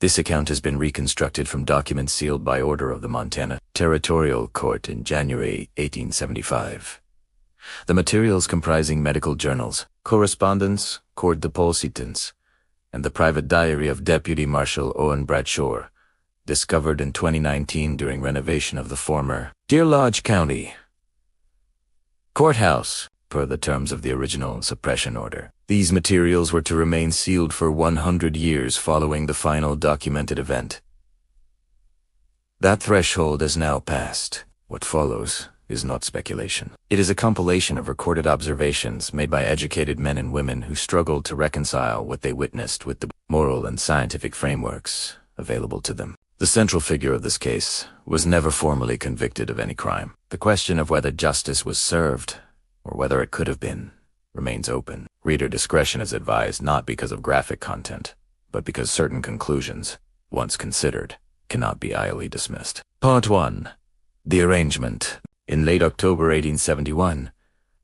This account has been reconstructed from documents sealed by order of the Montana Territorial Court in January 1875. The materials comprising medical journals, correspondence, court depositants, and the private diary of Deputy Marshal Owen Bradshaw, discovered in 2019 during renovation of the former Deer Lodge County Courthouse, per the terms of the original suppression order. These materials were to remain sealed for 100 years following the final documented event. That threshold has now passed. What follows is not speculation. It is a compilation of recorded observations made by educated men and women who struggled to reconcile what they witnessed with the moral and scientific frameworks available to them. The central figure of this case was never formally convicted of any crime. The question of whether justice was served, or whether it could have been, remains open. Reader discretion is advised not because of graphic content, but because certain conclusions, once considered, cannot be idly dismissed. Part 1. The Arrangement. In late October 1871,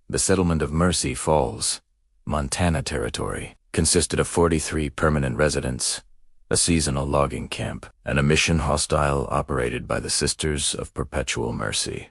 the settlement of Mercy Falls, Montana Territory, consisted of 43 permanent residents, a seasonal logging camp, and a mission hostile operated by the Sisters of Perpetual Mercy.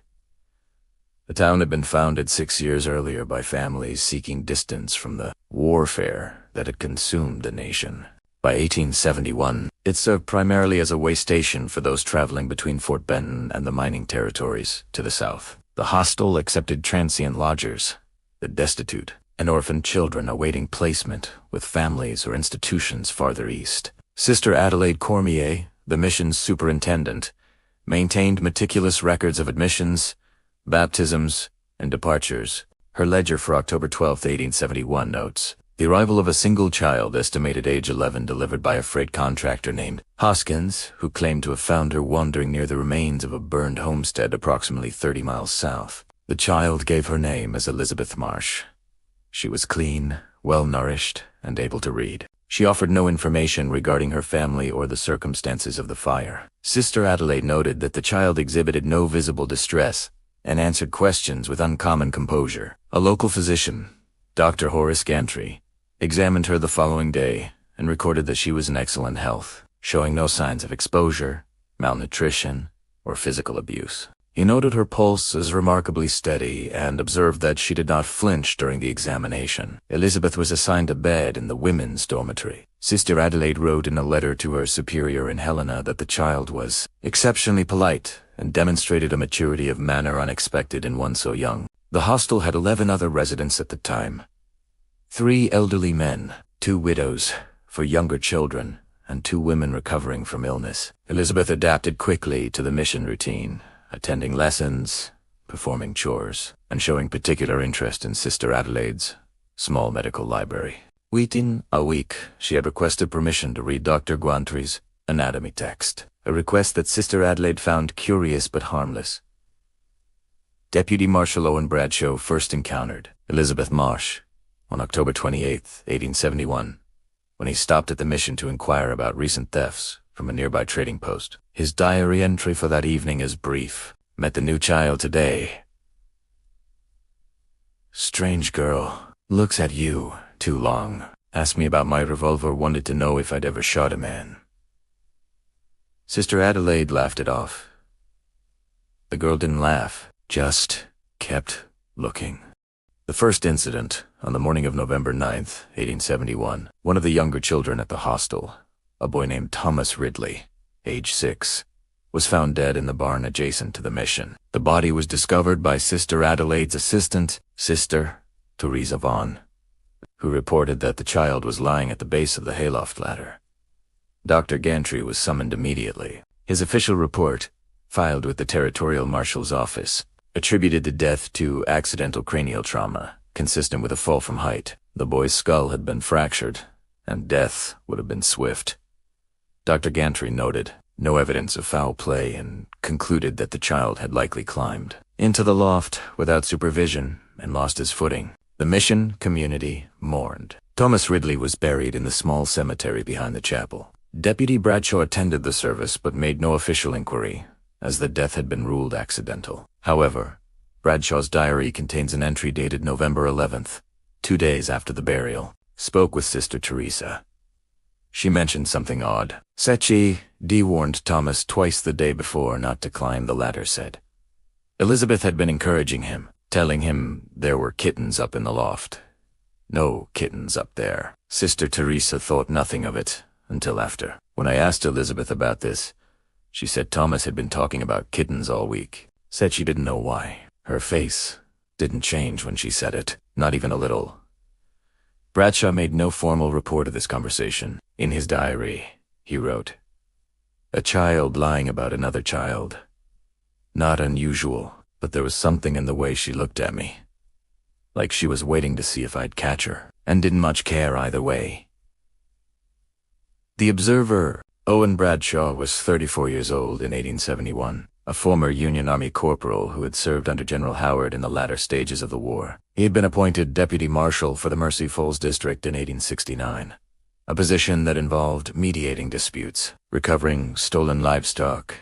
The town had been founded 6 years earlier by families seeking distance from the warfare that had consumed the nation. By 1871, it served primarily as a way station for those traveling between Fort Benton and the mining territories to the south. The hostel accepted transient lodgers, the destitute, and orphaned children awaiting placement with families or institutions farther east. Sister Adelaide Cormier, the mission's superintendent, maintained meticulous records of admissions, baptisms, and departures. Her ledger for October 12, 1871 notes, the arrival of a single child estimated age 11 delivered by a freight contractor named Hoskins, who claimed to have found her wandering near the remains of a burned homestead approximately 30 miles south. The child gave her name as Elizabeth Marsh. She was clean, well-nourished, and able to read. She offered no information regarding her family or the circumstances of the fire. Sister Adelaide noted that the child exhibited no visible distress and answered questions with uncommon composure. A local physician, Dr. Horace Gantry, examined her the following day and recorded that she was in excellent health, showing no signs of exposure, malnutrition, or physical abuse. He noted her pulse as remarkably steady and observed that she did not flinch during the examination. Elizabeth was assigned a bed in the women's dormitory. Sister Adelaide wrote in a letter to her superior in Helena that the child was exceptionally polite and demonstrated a maturity of manner unexpected in one so young. The hostel had 11 other residents at the time. 3 elderly men, 2 widows for younger children, and 2 women recovering from illness. Elizabeth adapted quickly to the mission routine, attending lessons, performing chores, and showing particular interest in Sister Adelaide's small medical library. Within a week, she had requested permission to read Dr. Guantry's anatomy text, a request that Sister Adelaide found curious but harmless. Deputy Marshal Owen Bradshaw first encountered Elizabeth Marsh on October 28, 1871, when he stopped at the mission to inquire about recent thefts from a nearby trading post. His diary entry for that evening is brief. Met the new child today. Strange girl. Looks at you too long. Asked me about my revolver, wanted to know if I'd ever shot a man. Sister Adelaide laughed it off. The girl didn't laugh, just kept looking. The first incident, on the morning of November 9th, 1871, one of the younger children at the hostel, a boy named Thomas Ridley, age 6, was found dead in the barn adjacent to the mission. The body was discovered by Sister Adelaide's assistant, Sister Teresa Vaughn, who reported that the child was lying at the base of the hayloft ladder. Dr. Gantry was summoned immediately. His official report, filed with the Territorial Marshal's office, attributed the death to accidental cranial trauma, consistent with a fall from height. The boy's skull had been fractured, and death would have been swift. Dr. Gantry noted no evidence of foul play and concluded that the child had likely climbed into the loft without supervision and lost his footing. The mission community mourned. Thomas Ridley was buried in the small cemetery behind the chapel. Deputy Bradshaw attended the service but made no official inquiry, as the death had been ruled accidental. However, Bradshaw's diary contains an entry dated November 11th, 2 days after the burial. Spoke with Sister Teresa. She mentioned something odd. Said Dee warned Thomas twice the day before not to climb the ladder, said. Elizabeth had been encouraging him, telling him there were kittens up in the loft. No kittens up there. Sister Teresa thought nothing of it until after. When I asked Elizabeth about this, she said Thomas had been talking about kittens all week. Said she didn't know why. Her face didn't change when she said it, not even a little. Bradshaw made no formal report of this conversation. In his diary, he wrote, "A child lying about another child. Not unusual, but there was something in the way she looked at me. Like she was waiting to see if I'd catch her, and didn't much care either way." The observer, Owen Bradshaw, was 34 years old in 1871, a former Union Army corporal who had served under General Howard in the latter stages of the war. He had been appointed deputy marshal for the Mercy Falls district in 1869, a position that involved mediating disputes, recovering stolen livestock,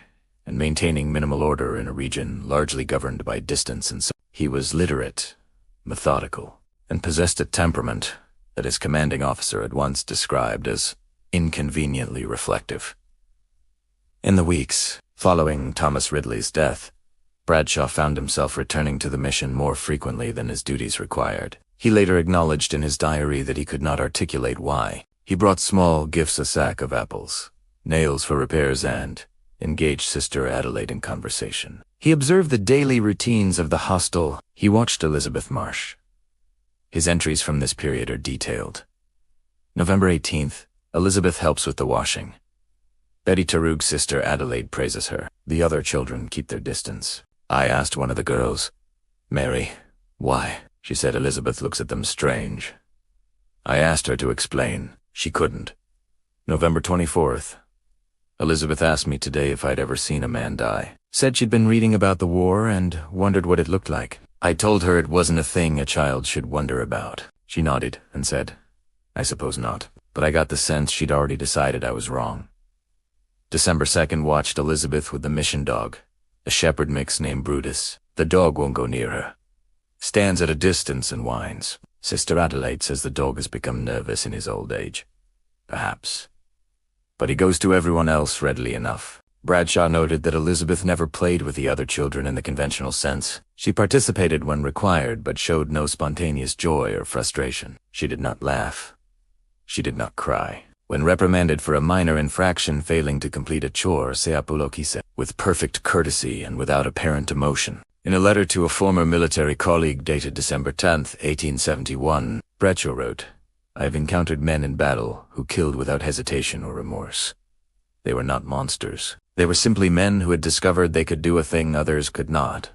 and maintaining minimal order in a region largely governed by distance and He was literate, methodical, and possessed a temperament that his commanding officer had once described as inconveniently reflective. In the weeks following Thomas Ridley's death, Bradshaw found himself returning to the mission more frequently than his duties required. He later acknowledged in his diary that he could not articulate why. He brought small gifts, a sack of apples, nails for repairs, and engaged Sister Adelaide in conversation. He observed the daily routines of the hostel. He watched Elizabeth Marsh. His entries from this period are detailed. November 18th, Elizabeth helps with the washing. Betty Tarug's sister Adelaide praises her. The other children keep their distance. I asked one of the girls, "Mary, why?" She said Elizabeth looks at them strange. I asked her to explain. She couldn't. November 24th. Elizabeth asked me today if I'd ever seen a man die. Said she'd been reading about the war and wondered what it looked like. I told her it wasn't a thing a child should wonder about. She nodded and said, "I suppose not." But I got the sense she'd already decided I was wrong. December 2nd watched Elizabeth with the mission dog, a shepherd mix named Brutus. The dog won't go near her. Stands at a distance and whines. Sister Adelaide says the dog has become nervous in his old age. Perhaps. But he goes to everyone else readily enough. Bradshaw noted that Elizabeth never played with the other children in the conventional sense. She participated when required, but showed no spontaneous joy or frustration. She did not laugh. She did not cry. When reprimanded for a minor infraction, failing to complete a chore, Seapulokise, with perfect courtesy and without apparent emotion. In a letter to a former military colleague dated December 10th, 1871, Bradshaw wrote, "I have encountered men in battle who killed without hesitation or remorse. They were not monsters. They were simply men who had discovered they could do a thing others could not,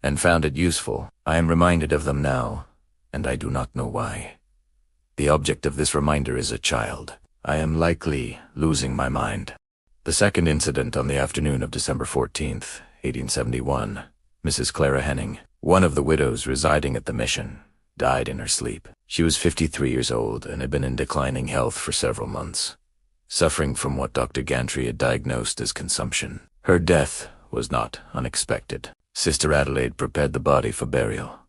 and found it useful. I am reminded of them now, and I do not know why. The object of this reminder is a child. I am likely losing my mind." The second incident on the afternoon of December 14th, 1871, Mrs. Clara Henning, one of the widows residing at the mission, died in her sleep. She was 53 years old and had been in declining health for several months, suffering from what Dr. Gantry had diagnosed as consumption. Her death was not unexpected. Sister Adelaide prepared the body for burial.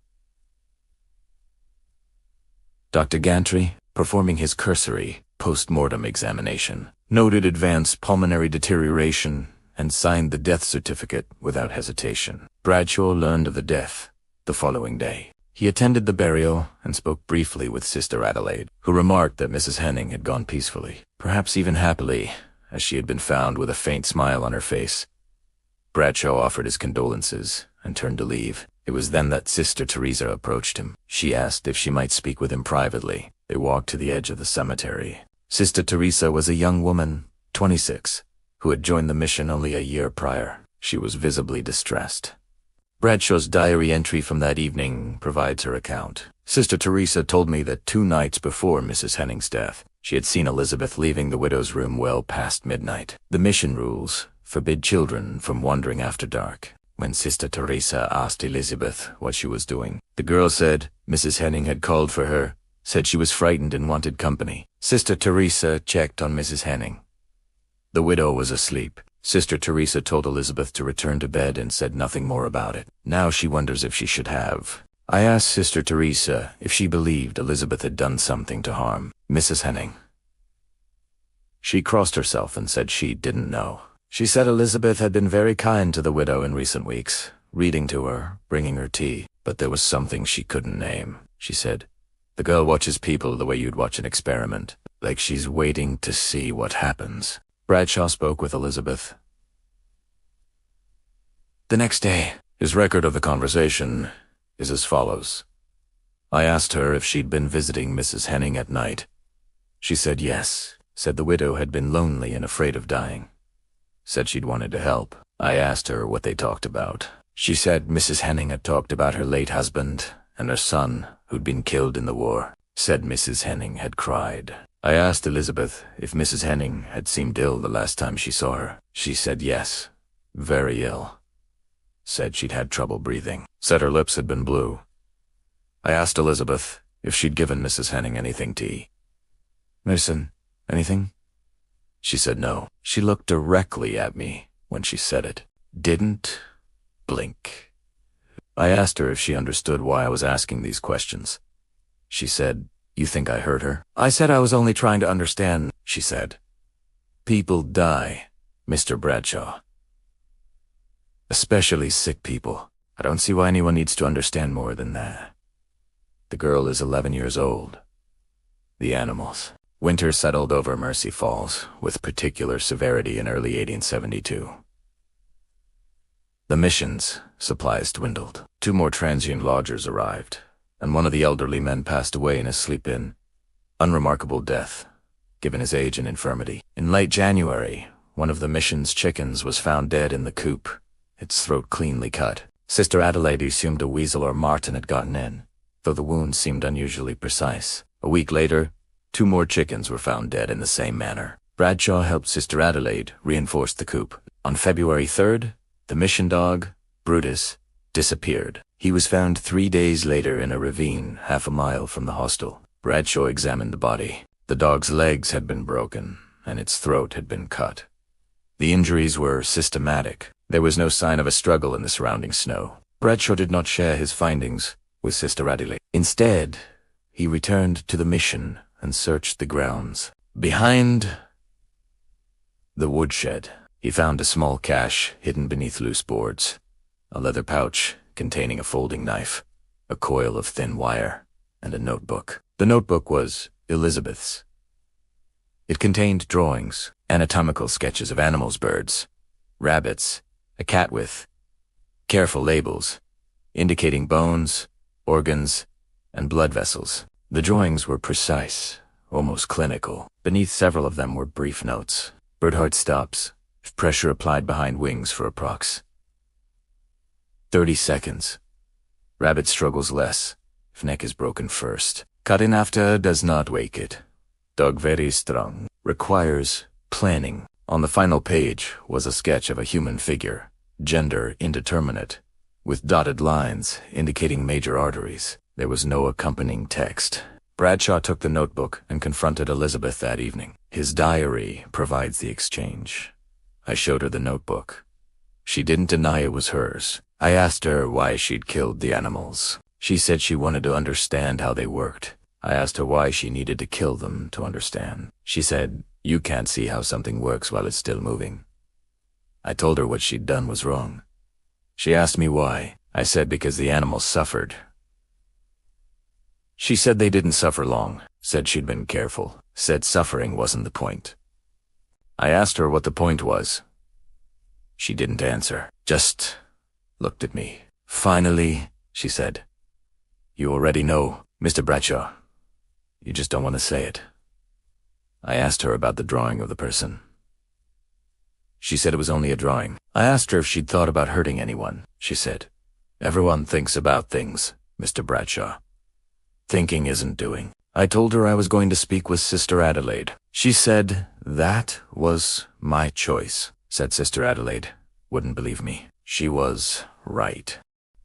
Dr. Gantry, performing his cursory post-mortem examination, noted advanced pulmonary deterioration and signed the death certificate without hesitation. Bradshaw learned of the death the following day. He attended the burial and spoke briefly with Sister Adelaide, who remarked that Mrs. Henning had gone peacefully, perhaps even happily, as she had been found with a faint smile on her face. Bradshaw offered his condolences and turned to leave. It was then that Sister Teresa approached him. She asked if she might speak with him privately. They walked to the edge of the cemetery. Sister Teresa was a young woman, 26, who had joined the mission only a year prior. She was visibly distressed. Bradshaw's diary entry from that evening provides her account. Sister Teresa told me that 2 nights before Mrs. Henning's death, she had seen Elizabeth leaving the widow's room well past midnight. The mission rules forbid children from wandering after dark. When Sister Teresa asked Elizabeth what she was doing, the girl said Mrs. Henning had called for her, said she was frightened and wanted company. Sister Teresa checked on Mrs. Henning. The widow was asleep. Sister Teresa told Elizabeth to return to bed and said nothing more about it. Now she wonders if she should have. I asked Sister Teresa if she believed Elizabeth had done something to harm Mrs. Henning. She crossed herself and said she didn't know. She said Elizabeth had been very kind to the widow in recent weeks, reading to her, bringing her tea, but there was something she couldn't name. She said, "The girl watches people the way you'd watch an experiment, like she's waiting to see what happens." Bradshaw spoke with Elizabeth. The next day, his record of the conversation is as follows. I asked her if she'd been visiting Mrs. Henning at night. She said yes, said the widow had been lonely and afraid of dying. Said she'd wanted to help. I asked her what they talked about. She said Mrs. Henning had talked about her late husband and her son who'd been killed in the war. Said Mrs. Henning had cried. I asked Elizabeth if Mrs. Henning had seemed ill the last time she saw her. She said yes, very ill. Said she'd had trouble breathing. Said her lips had been blue. I asked Elizabeth if she'd given Mrs. Henning anything to eat. Medicine? Anything? She said no. She looked directly at me when she said it. Didn't blink. I asked her if she understood why I was asking these questions. She said, "You think I hurt her?" I said I was only trying to understand. She said, "People die, Mr. Bradshaw. Especially sick people. I don't see why anyone needs to understand more than that. The girl is 11 years old. The animals." Winter settled over Mercy Falls, with particular severity in early 1872. The mission's supplies dwindled. 2 more transient lodgers arrived, and one of the elderly men passed away in his sleep-in. Unremarkable death, given his age and infirmity. In late January, one of the mission's chickens was found dead in the coop, its throat cleanly cut. Sister Adelaide assumed a weasel or marten had gotten in, though the wound seemed unusually precise. A week later, 2 more chickens were found dead in the same manner. Bradshaw helped Sister Adelaide reinforce the coop. On February 3rd, the mission dog, Brutus, disappeared. He was found 3 days later in a ravine half a mile from the hostel. Bradshaw examined the body. The dog's legs had been broken, and its throat had been cut. The injuries were systematic. There was no sign of a struggle in the surrounding snow. Bradshaw did not share his findings with Sister Adelaide. Instead, he returned to the mission and searched the grounds. Behind the woodshed, he found a small cache hidden beneath loose boards, a leather pouch containing a folding knife, a coil of thin wire, and a notebook. The notebook was Elizabeth's. It contained drawings, anatomical sketches of animals, birds, rabbits, a cat with careful labels, indicating bones, organs, and blood vessels. The drawings were precise, almost clinical. Beneath several of them were brief notes. Bird heart stops, if pressure applied behind wings for approx. 30 seconds. Rabbit struggles less, if neck is broken first. Cut in after does not wake it. Dog very strong. Requires planning. On the final page was a sketch of a human figure, gender indeterminate, with dotted lines indicating major arteries. There was no accompanying text. Bradshaw took the notebook and confronted Elizabeth that evening. His diary provides the exchange. I showed her the notebook. She didn't deny it was hers. I asked her why she'd killed the animals. She said she wanted to understand how they worked. I asked her why she needed to kill them to understand. She said, "You can't see how something works while it's still moving." I told her what she'd done was wrong. She asked me why. I said because the animals suffered. She said they didn't suffer long, said she'd been careful, said suffering wasn't the point. I asked her what the point was. She didn't answer, just looked at me. Finally, she said, "You already know, Mr. Bradshaw. You just don't want to say it." I asked her about the drawing of the person. She said it was only a drawing. I asked her if she'd thought about hurting anyone. She said, "Everyone thinks about things, Mr. Bradshaw. Thinking isn't doing." I told her I was going to speak with Sister Adelaide. She said that was my choice. Said Sister Adelaide wouldn't believe me. She was right.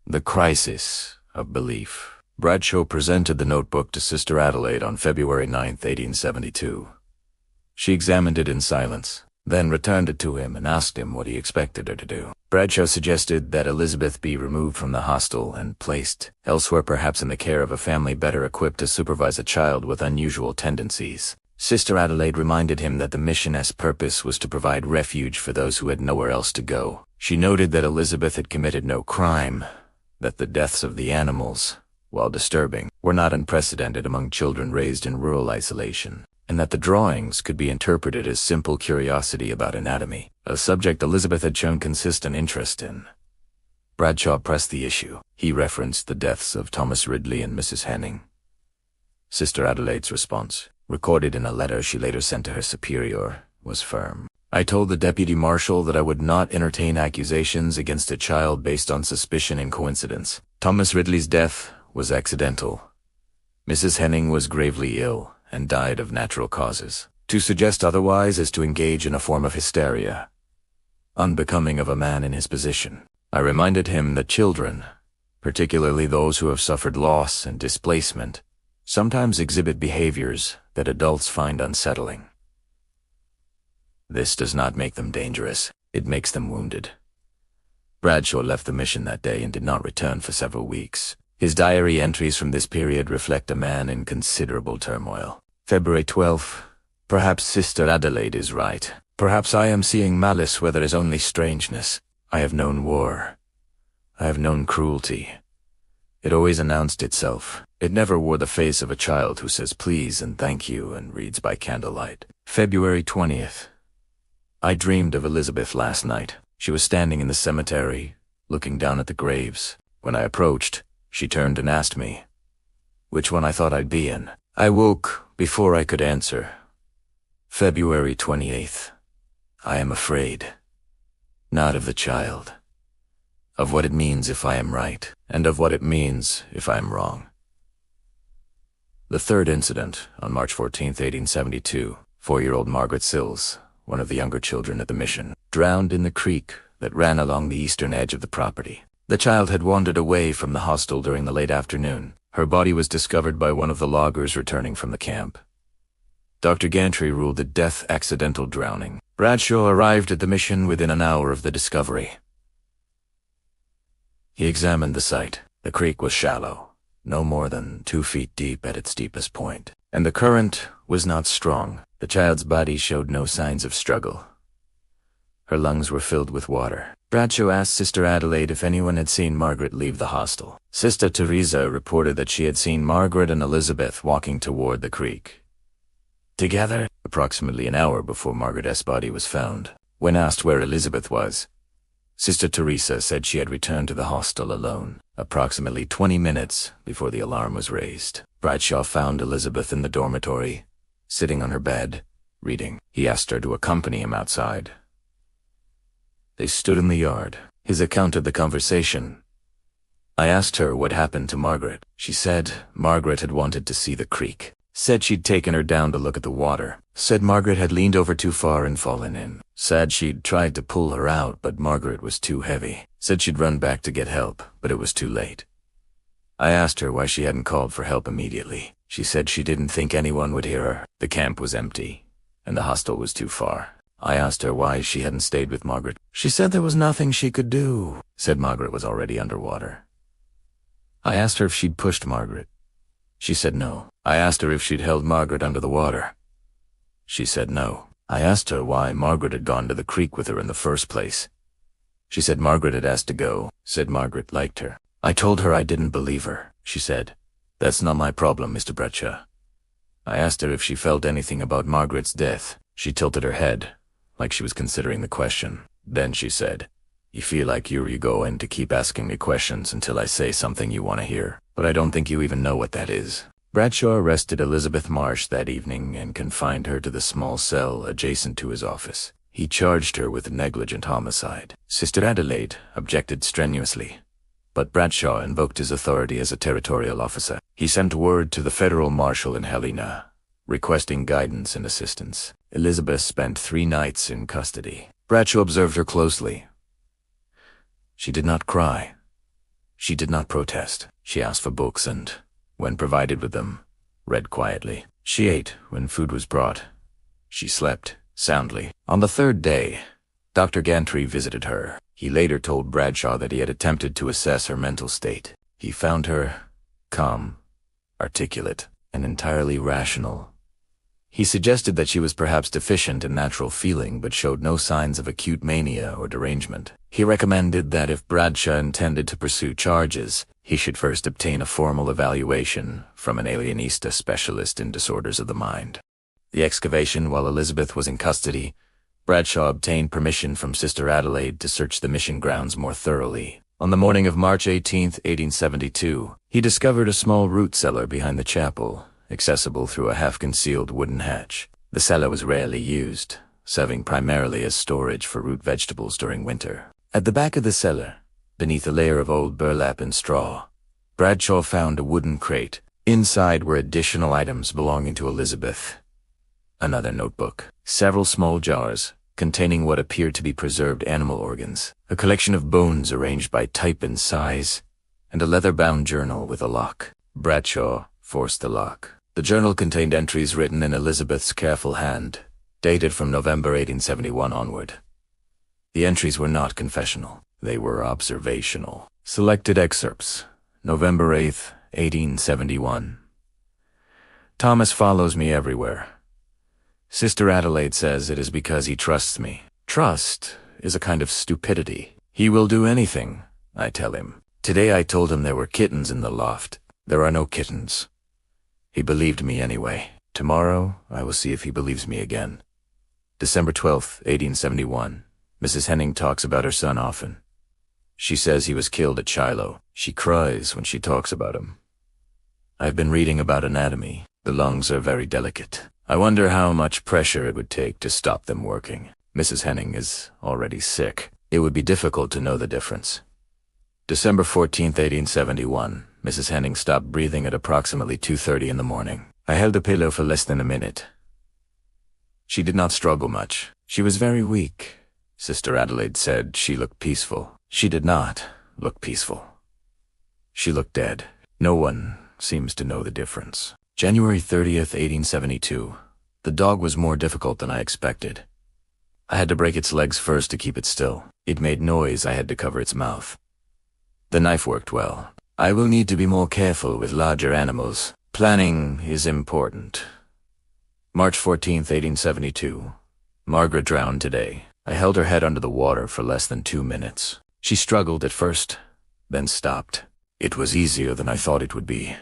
The crisis of belief. Bradshaw presented the notebook to Sister Adelaide on February 9th, 1872. She examined it in silence, then returned it to him and asked him what he expected her to do. Bradshaw suggested that Elizabeth be removed from the hostel and placed elsewhere, perhaps in the care of a family better equipped to supervise a child with unusual tendencies. Sister Adelaide reminded him that the mission's purpose was to provide refuge for those who had nowhere else to go. She noted that Elizabeth had committed no crime, that the deaths of the animals, while disturbing, were not unprecedented among children raised in rural isolation, and that the drawings could be interpreted as simple curiosity about anatomy, a subject Elizabeth had shown consistent interest in. Bradshaw pressed the issue. He referenced the deaths of Thomas Ridley and Mrs. Henning. Sister Adelaide's response, recorded in a letter she later sent to her superior, was firm. I told the deputy marshal that I would not entertain accusations against a child based on suspicion and coincidence. Thomas Ridley's death was accidental. Mrs. Henning was gravely ill and died of natural causes. To suggest otherwise is to engage in a form of hysteria, unbecoming of a man in his position. I reminded him that children, particularly those who have suffered loss and displacement, sometimes exhibit behaviors that adults find unsettling. This does not make them dangerous, it makes them wounded. Bradshaw left the mission that day and did not return for several weeks. His diary entries from this period reflect a man in considerable turmoil. February 12th. Perhaps Sister Adelaide is right. Perhaps I am seeing malice where there is only strangeness. I have known war. I have known cruelty. It always announced itself. It never wore the face of a child who says please and thank you and reads by candlelight. February 20th. I dreamed of Elizabeth last night. She was standing in the cemetery, looking down at the graves. When I approached, she turned and asked me which one I thought I'd be in. I woke before I could answer. February 28th. I am afraid. Not of the child. Of what it means if I am right, and of what it means if I am wrong. The third incident, on March 14, 1872, 4-year-old Margaret Sills, one of the younger children at the mission, drowned in the creek that ran along the eastern edge of the property. The child had wandered away from the hostel during the late afternoon. Her body was discovered by one of the loggers returning from the camp. Dr. Gantry ruled the death accidental drowning. Bradshaw arrived at the mission within an hour of the discovery. He examined the site. The creek was shallow, no more than 2 feet deep at its deepest point, and the current was not strong. The child's body showed no signs of struggle. Her lungs were filled with water. Bradshaw asked Sister Adelaide if anyone had seen Margaret leave the hostel. Sister Teresa reported that she had seen Margaret and Elizabeth walking toward the creek together, approximately an hour before Margaret's body was found. When asked where Elizabeth was, Sister Teresa said she had returned to the hostel alone, approximately 20 minutes before the alarm was raised. Bradshaw found Elizabeth in the dormitory, sitting on her bed, reading. He asked her to accompany him outside. They stood in the yard. His account of the conversation. I asked her what happened to Margaret. She said Margaret had wanted to see the creek. Said she'd taken her down to look at the water. Said Margaret had leaned over too far and fallen in. Said she'd tried to pull her out, but Margaret was too heavy. Said she'd run back to get help, but it was too late. I asked her why she hadn't called for help immediately. She said she didn't think anyone would hear her. The camp was empty, and the hostel was too far. I asked her why she hadn't stayed with Margaret. She said there was nothing she could do. Said Margaret was already underwater. I asked her if she'd pushed Margaret. She said no. I asked her if she'd held Margaret under the water. She said no. I asked her why Margaret had gone to the creek with her in the first place. She said Margaret had asked to go. Said Margaret liked her. I told her I didn't believe her. She said, "That's not my problem, Mr. Bradshaw." I asked her if she felt anything about Margaret's death. She tilted her head, like she was considering the question. Then she said, "You feel like you're going to keep asking me questions until I say something you want to hear, but I don't think you even know what that is." Bradshaw arrested Elizabeth Marsh that evening and confined her to the small cell adjacent to his office. He charged her with negligent homicide. Sister Adelaide objected strenuously, but Bradshaw invoked his authority as a territorial officer. He sent word to the federal marshal in Helena, requesting guidance and assistance. Elizabeth spent 3 nights in custody. Bradshaw observed her closely. She did not cry. She did not protest. She asked for books and, when provided with them, read quietly. She ate when food was brought. She slept soundly. On the 3rd day, Dr. Gantry visited her. He later told Bradshaw that he had attempted to assess her mental state. He found her calm, articulate, and entirely rational. He suggested that she was perhaps deficient in natural feeling but showed no signs of acute mania or derangement. He recommended that if Bradshaw intended to pursue charges, he should first obtain a formal evaluation from an alienista specialist in disorders of the mind. The excavation while Elizabeth was in custody, Bradshaw obtained permission from Sister Adelaide to search the mission grounds more thoroughly. On the morning of March 18, 1872, he discovered a small root cellar behind the chapel, accessible through a half-concealed wooden hatch. The cellar was rarely used, serving primarily as storage for root vegetables during winter. At the back of the cellar, beneath a layer of old burlap and straw, Bradshaw found a wooden crate. Inside were additional items belonging to Elizabeth. Another notebook, several small jars containing what appeared to be preserved animal organs, a collection of bones arranged by type and size, and a leather-bound journal with a lock. Bradshaw forced the lock. The journal contained entries written in Elizabeth's careful hand, dated from November 1871 onward. The entries were not confessional. They were observational. Selected excerpts. November 8th, 1871. Thomas follows me everywhere. Sister Adelaide says it is because he trusts me. Trust is a kind of stupidity. He will do anything, I tell him. Today I told him there were kittens in the loft. There are no kittens. He believed me anyway. Tomorrow I will see if he believes me again. December 12th, 1871. Mrs. Henning talks about her son often. She says he was killed at Shiloh. She cries when she talks about him. I've been reading about anatomy. The lungs are very delicate. I wonder how much pressure it would take to stop them working. Mrs. Henning is already sick. It would be difficult to know the difference. December 14th, 1871. Mrs. Henning stopped breathing at approximately 2:30 in the morning. I held a pillow for less than a minute. She did not struggle much. She was very weak. Sister Adelaide said she looked peaceful. She did not look peaceful. She looked dead. No one seems to know the difference. January 30th, 1872. The dog was more difficult than I expected. I had to break its legs first to keep it still. It made noise. I had to cover its mouth. The knife worked well. I will need to be more careful with larger animals. Planning is important. March 14th, 1872. Margaret drowned today. I held her head under the water for less than 2 minutes. She struggled at first, then stopped. It was easier than I thought it would be.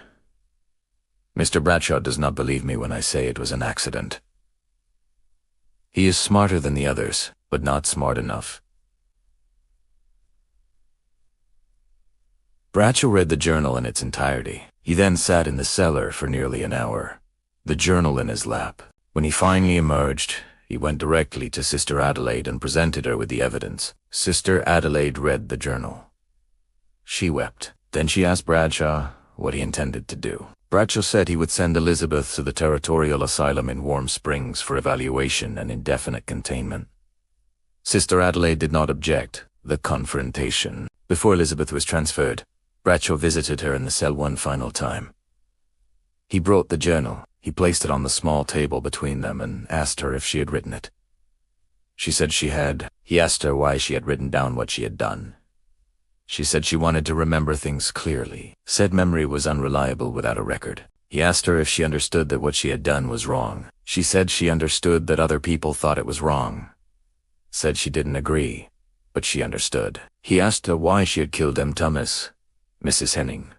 Mr. Bradshaw does not believe me when I say it was an accident. He is smarter than the others, but not smart enough. Bradshaw read the journal in its entirety. He then sat in the cellar for nearly an hour, the journal in his lap. When he finally emerged, he went directly to Sister Adelaide and presented her with the evidence. Sister Adelaide read the journal. She wept. Then she asked Bradshaw what he intended to do. Bradshaw said he would send Elizabeth to the Territorial Asylum in Warm Springs for evaluation and indefinite containment. Sister Adelaide did not object. The confrontation. Before Elizabeth was transferred, Bradshaw visited her in the cell one final time. He brought the journal. He placed it on the small table between them and asked her if she had written it. She said she had. He asked her why she had written down what she had done. She said she wanted to remember things clearly. Said memory was unreliable without a record. He asked her if she understood that what she had done was wrong. She said she understood that other people thought it was wrong. Said she didn't agree, but she understood. He asked her why she had killed M. Thomas, Mrs. Henning,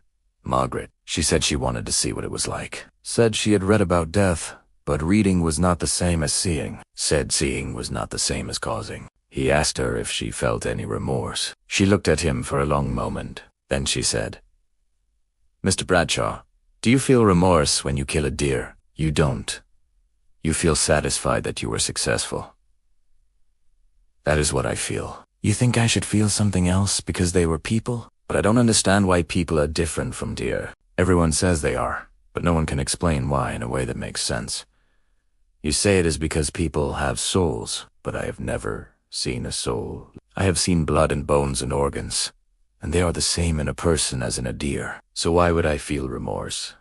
Margaret. She said she wanted to see what it was like. Said she had read about death, but reading was not the same as seeing. Said seeing was not the same as causing. He asked her if she felt any remorse. She looked at him for a long moment. Then she said, "Mr. Bradshaw, do you feel remorse when you kill a deer? You don't. You feel satisfied that you were successful." "That is what I feel." "You think I should feel something else because they were people? But I don't understand why people are different from deer. Everyone says they are, but no one can explain why in a way that makes sense. You say it is because people have souls, but I have never seen a soul. I have seen blood and bones and organs, and they are the same in a person as in a deer. So why would I feel remorse?"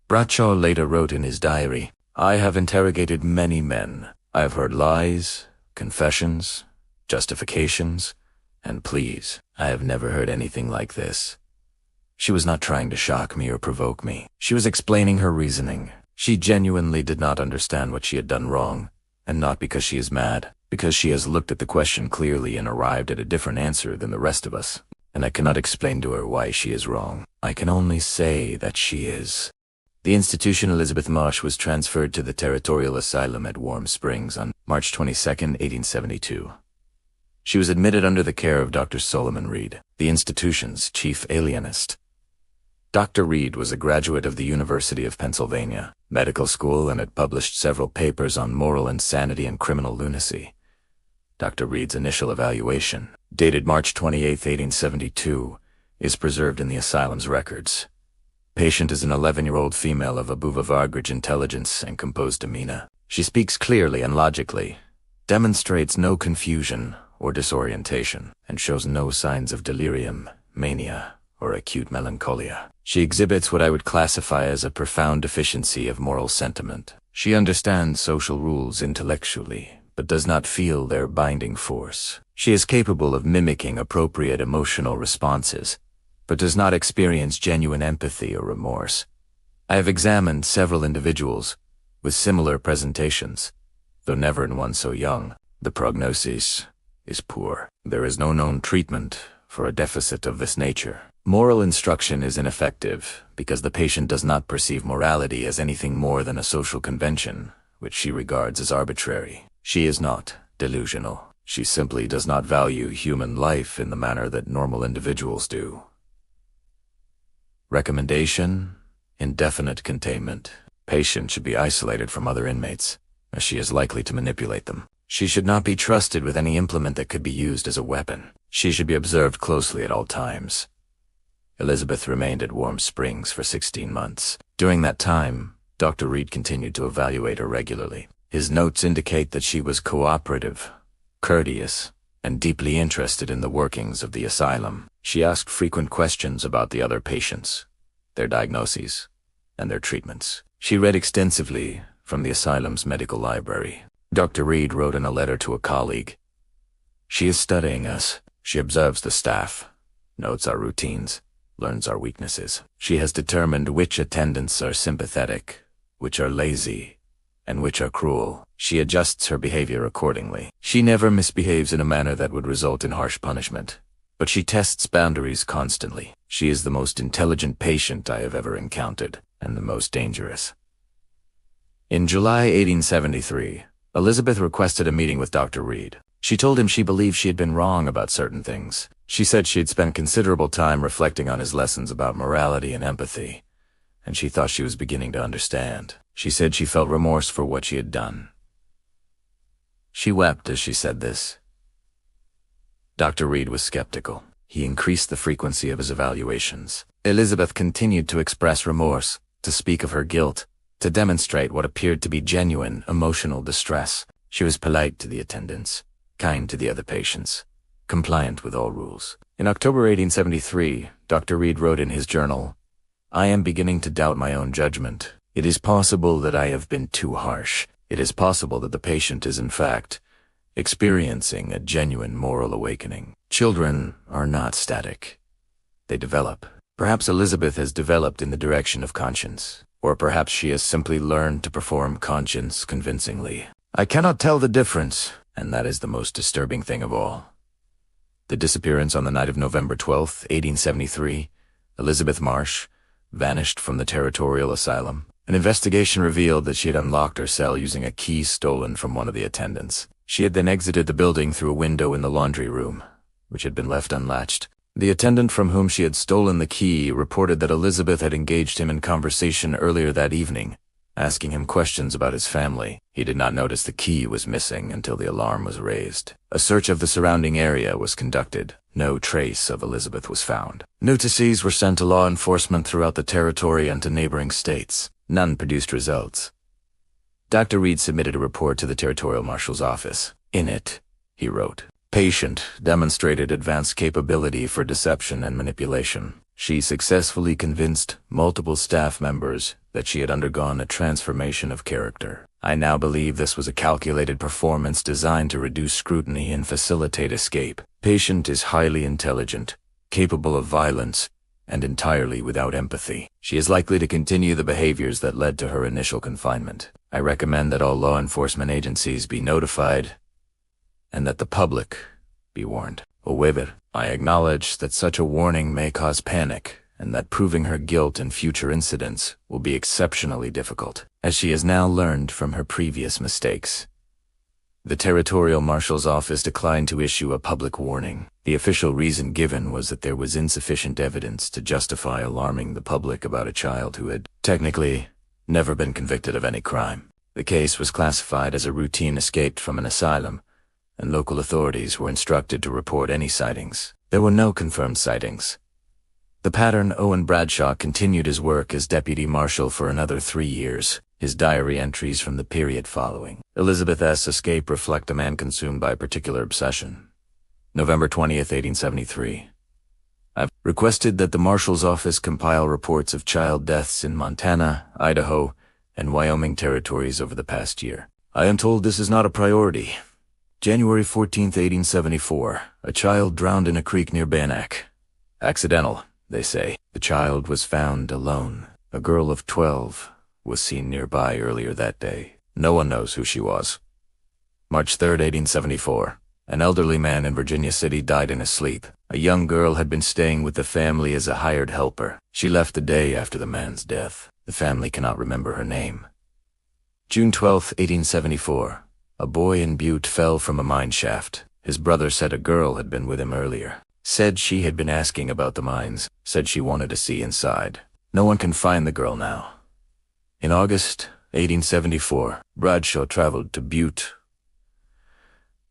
Bradshaw later wrote in his diary, "I have interrogated many men. I have heard lies, confessions, justifications, and pleas. I have never heard anything like this." She was not trying to shock me or provoke me. She was explaining her reasoning. She genuinely did not understand what she had done wrong, and not because she is mad, because she has looked at the question clearly and arrived at a different answer than the rest of us. And I cannot explain to her why she is wrong. I can only say that she is. The institution Elizabeth Marsh was transferred to the Territorial Asylum at Warm Springs on March 22, 1872. She was admitted under the care of Dr. Solomon Reed, the institution's chief alienist. Dr. Reed was a graduate of the University of Pennsylvania Medical School and had published several papers on moral insanity and criminal lunacy. Dr. Reed's initial evaluation, dated March 28, 1872, is preserved in the asylum's records. Patient is an 11-year-old female of above-average intelligence and composed demeanor. She speaks clearly and logically, demonstrates no confusion or disorientation, and shows no signs of delirium, mania, or acute melancholia. She exhibits what I would classify as a profound deficiency of moral sentiment. She understands social rules intellectually, but does not feel their binding force. She is capable of mimicking appropriate emotional responses, but does not experience genuine empathy or remorse. I have examined several individuals with similar presentations, though never in one so young. The prognosis is poor. There is no known treatment for a deficit of this nature. Moral instruction is ineffective because the patient does not perceive morality as anything more than a social convention, which she regards as arbitrary. She is not delusional. She simply does not value human life in the manner that normal individuals do. Recommendation: indefinite containment. Patient should be isolated from other inmates, as she is likely to manipulate them. She should not be trusted with any implement that could be used as a weapon. She should be observed closely at all times. Elizabeth remained at Warm Springs for 16 months. During that time, Dr. Reed continued to evaluate her regularly. His notes indicate that she was cooperative, courteous, and deeply interested in the workings of the asylum. She asked frequent questions about the other patients, their diagnoses, and their treatments. She read extensively from the asylum's medical library. Dr. Reed wrote in a letter to a colleague, "She is studying us. She observes the staff, notes our routines, learns our weaknesses. She has determined which attendants are sympathetic, which are lazy, and which are cruel. She adjusts her behavior accordingly. She never misbehaves in a manner that would result in harsh punishment, but she tests boundaries constantly. She is the most intelligent patient I have ever encountered, and the most dangerous." In July 1873, Elizabeth requested a meeting with Dr. Reed. She told him she believed she had been wrong about certain things. She said she had spent considerable time reflecting on his lessons about morality and empathy, and she thought she was beginning to understand. She said she felt remorse for what she had done. She wept as she said this. Dr. Reed was skeptical. He increased the frequency of his evaluations. Elizabeth continued to express remorse, to speak of her guilt, to demonstrate what appeared to be genuine emotional distress. She was polite to the attendants, kind to the other patients, compliant with all rules. In October 1873, Dr. Reed wrote in his journal, "I am beginning to doubt my own judgment. It is possible that I have been too harsh. It is possible that the patient is in fact experiencing a genuine moral awakening. Children are not static. They develop. Perhaps Elizabeth has developed in the direction of conscience, or perhaps she has simply learned to perform conscience convincingly. I cannot tell the difference, and that is the most disturbing thing of all." The disappearance on the night of November 12, 1873, Elizabeth Marsh, vanished from the Territorial Asylum. An investigation revealed that she had unlocked her cell using a key stolen from one of the attendants. She had then exited the building through a window in the laundry room, which had been left unlatched. The attendant from whom she had stolen the key reported that Elizabeth had engaged him in conversation earlier that evening, asking him questions about his family. He did not notice the key was missing until the alarm was raised. A search of the surrounding area was conducted. No trace of Elizabeth was found. Notices were sent to law enforcement throughout the territory and to neighboring states. None produced results. Dr. Reed submitted a report to the Territorial Marshal's office. In it, he wrote, "Patient demonstrated advanced capability for deception and manipulation. She successfully convinced multiple staff members that she had undergone a transformation of character. I now believe this was a calculated performance designed to reduce scrutiny and facilitate escape. Patient is highly intelligent, capable of violence, and entirely without empathy. She is likely to continue the behaviors that led to her initial confinement. I recommend that all law enforcement agencies be notified and that the public be warned. However, I acknowledge that such a warning may cause panic and that proving her guilt in future incidents will be exceptionally difficult, as she has now learned from her previous mistakes. The Territorial Marshal's Office declined to issue a public warning. The official reason given was that there was insufficient evidence to justify alarming the public about a child who had, technically, never been convicted of any crime. The case was classified as a routine escaped from an asylum, and local authorities were instructed to report any sightings. There were no confirmed sightings. The pattern Owen Bradshaw continued his work as deputy marshal for another 3 years. His diary entries from the period following. Elizabeth S. escape reflect a man consumed by a particular obsession. November 20th, 1873. I've requested that the Marshal's Office compile reports of child deaths in Montana, Idaho, and Wyoming territories over the past year. I am told this is not a priority. January 14th, 1874. A child drowned in a creek near Bannack. Accidental, they say. The child was found alone. A girl of 12 was seen nearby earlier that day. No one knows who she was. March 3rd, 1874. An elderly man in Virginia City died in his sleep. A young girl had been staying with the family as a hired helper. She left the day after the man's death. The family cannot remember her name. June 12th, 1874. A boy in Butte fell from a mine shaft. His brother said a girl had been with him earlier. Said she had been asking about the mines. Said she wanted to see inside. No one can find the girl now. In August 1874, Bradshaw traveled to Butte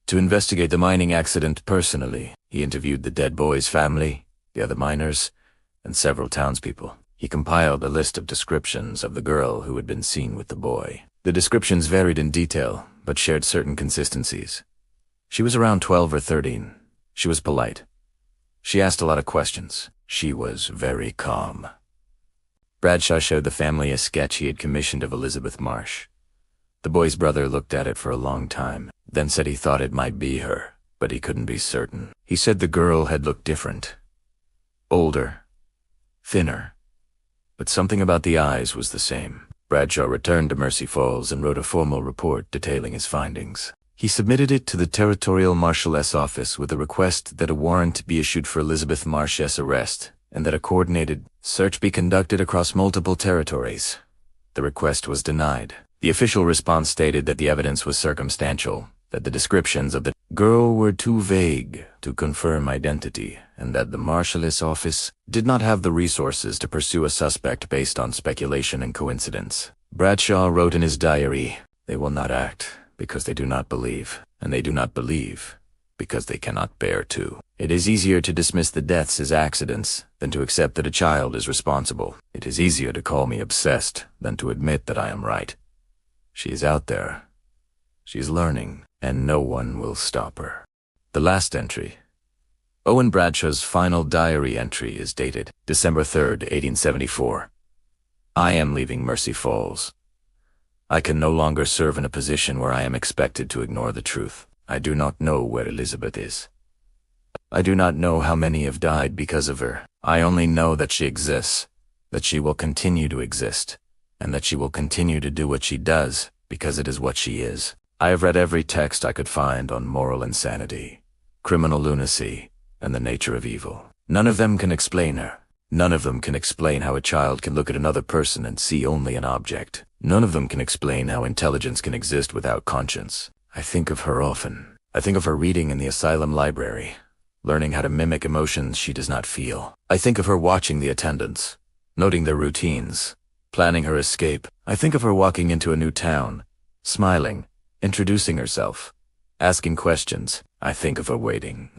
to investigate the mining accident personally. He interviewed the dead boy's family, the other miners, and several townspeople. He compiled a list of descriptions of the girl who had been seen with the boy. The descriptions varied in detail, but shared certain consistencies. She was around 12 or 13. She was polite. She asked a lot of questions. She was very calm. Bradshaw showed the family a sketch he had commissioned of Elizabeth Marsh. The boy's brother looked at it for a long time, then said he thought it might be her, but he couldn't be certain. He said the girl had looked different. Older. Thinner. But something about the eyes was the same. Bradshaw returned to Mercy Falls and wrote a formal report detailing his findings. He submitted it to the Territorial Marshal's Office with a request that a warrant be issued for Elizabeth Marsh's arrest, and that a coordinated search be conducted across multiple territories. The request was denied. The official response stated that the evidence was circumstantial, that the descriptions of the girl were too vague to confirm identity, and that the Marshal's Office did not have the resources to pursue a suspect based on speculation and coincidence. Bradshaw wrote in his diary, "They will not act because they do not believe, and they do not believe because they cannot bear to. It is easier to dismiss the deaths as accidents than to accept that a child is responsible. It is easier to call me obsessed than to admit that I am right. She is out there. She is learning, and no one will stop her." The last entry. Owen Bradshaw's final diary entry is dated December 3rd, 1874. I am leaving Mercy Falls. I can no longer serve in a position where I am expected to ignore the truth. I do not know where Elizabeth is. I do not know how many have died because of her. I only know that she exists, that she will continue to exist, and that she will continue to do what she does because it is what she is. I have read every text I could find on moral insanity, criminal lunacy, and the nature of evil. None of them can explain her. None of them can explain how a child can look at another person and see only an object. None of them can explain how intelligence can exist without conscience. I think of her often. I think of her reading in the asylum library, learning how to mimic emotions she does not feel. I think of her watching the attendants, noting their routines, planning her escape. I think of her walking into a new town, smiling, introducing herself, asking questions. I think of her waiting.